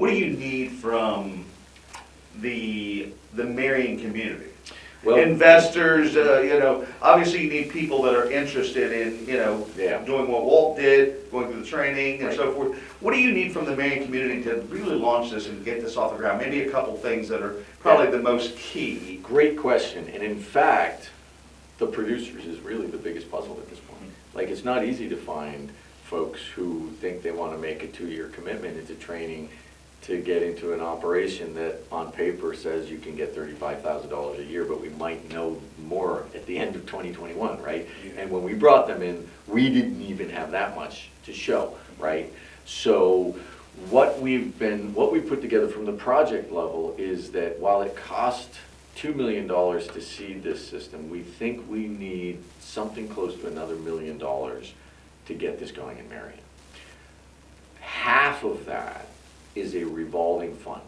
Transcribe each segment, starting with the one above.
what do you need from the Marion community? Well, Investors, obviously you need people that are interested in, Yeah. doing what Walt did, going through the training and so forth. What do you need from the Marion community to really launch this and get this off the ground? Maybe a couple things that are probably the most key. Great question, and in fact, the producers is really the biggest puzzle at this point. Like, it's not easy to find folks who think they want to make a 2-year commitment into training to get into an operation that on paper says you can get $35,000 a year, but we might know more at the end of 2021, right? Yeah. And when we brought them in, we didn't even have that much to show, right? So what we put together from the project level is that while it cost $2 million to seed this system, we think we need something close to another $1 million to get this going in Marion. Half of that is a revolving fund.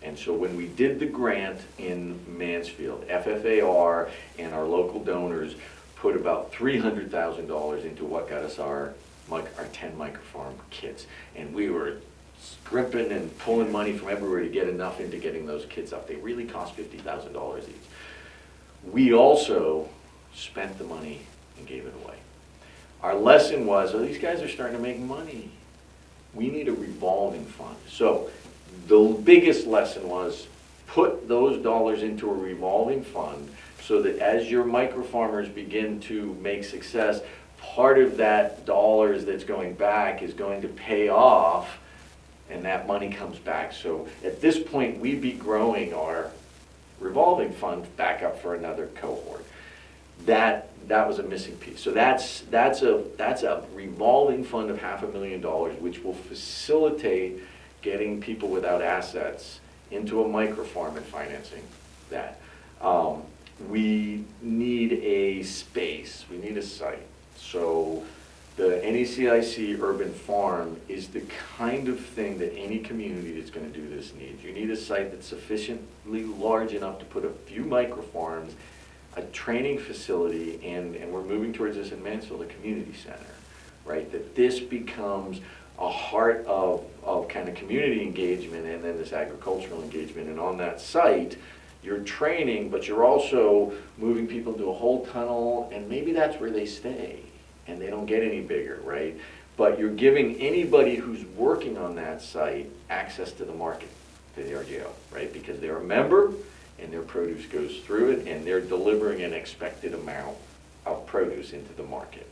And so when we did the grant in Mansfield, FFAR and our local donors put about $300,000 into what got us our 10 microfarm kits. And we were scrimping and pulling money from everywhere to get enough into getting those kits up. They really cost $50,000 each. We also spent the money and gave it away. Our lesson was, these guys are starting to make money. We need a revolving fund. So the biggest lesson was put those dollars into a revolving fund so that as your microfarmers begin to make success, part of that dollars that's going back is going to pay off, and that money comes back. So at this point, we'd be growing our revolving fund back up for another cohort. That was a missing piece. So that's a revolving fund of $500,000, which will facilitate getting people without assets into a microfarm and financing that. We need a space. We need a site. So the NECIC urban farm is the kind of thing that any community that's going to do this needs. You need a site that's sufficiently large enough to put a few microfarms, a training facility, and we're moving towards this in Mansfield, a community center, right? That this becomes a heart of kind of community engagement and then this agricultural engagement. And on that site, you're training, but you're also moving people to a whole tunnel, and maybe that's where they stay and they don't get any bigger, right? But you're giving anybody who's working on that site access to the market, to the RGO, right? Because they're a member, and their produce goes through it, and they're delivering an expected amount of produce into the market.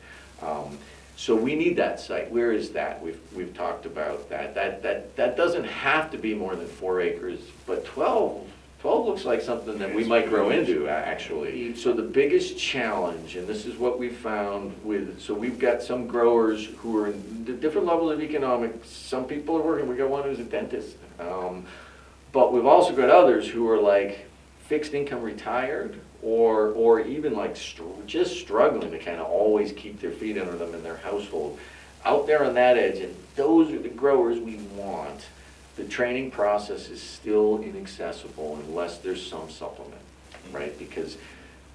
So we need that site. Where is that? We've talked about that. That doesn't have to be more than 4 acres, but 12 looks like something that we might grow into, actually. So the biggest challenge, and this is what we've found so we've got some growers who are in different levels of economics. Some people are working. We got one who's a dentist. But we've also got others who are like fixed income retired, or even like just struggling to kind of always keep their feet under them in their household, out there on that edge. And those are the growers we want. The training process is still inaccessible unless there's some supplement, right? Because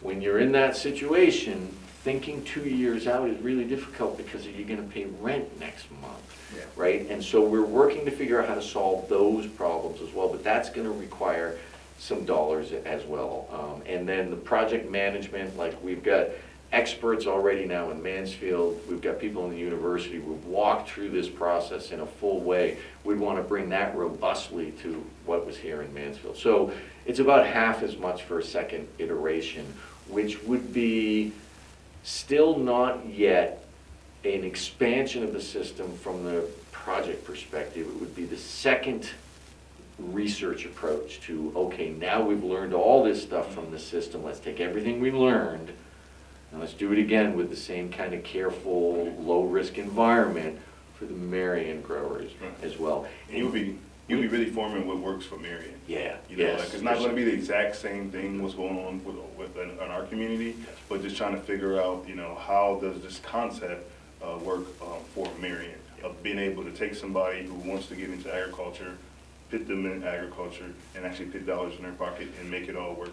when you're in that situation, thinking 2 years out is really difficult, because you're going to pay rent next month, right? And so we're working to figure out how to solve those problems as well, but that's going to require some dollars as well. And then the project management, like we've got experts already now in Mansfield. We've got people in the university who've walked through this process in a full way. We want to bring that robustly to what was here in Mansfield. So it's about half as much for a second iteration, which would be still not yet an expansion of the system from the project perspective. It would be the second research approach to, okay, now we've learned all this stuff from the system. Let's take everything we learned and let's do it again with the same kind of careful, low-risk environment for the Marion growers as well. And you'll be really forming what works for Marion. Yeah, Like it's not going to be the exact same thing what's going on in our community, but just trying to figure out, how does this concept work for Marion, of being able to take somebody who wants to get into agriculture, put them in agriculture, and actually put dollars in their pocket and make it all work.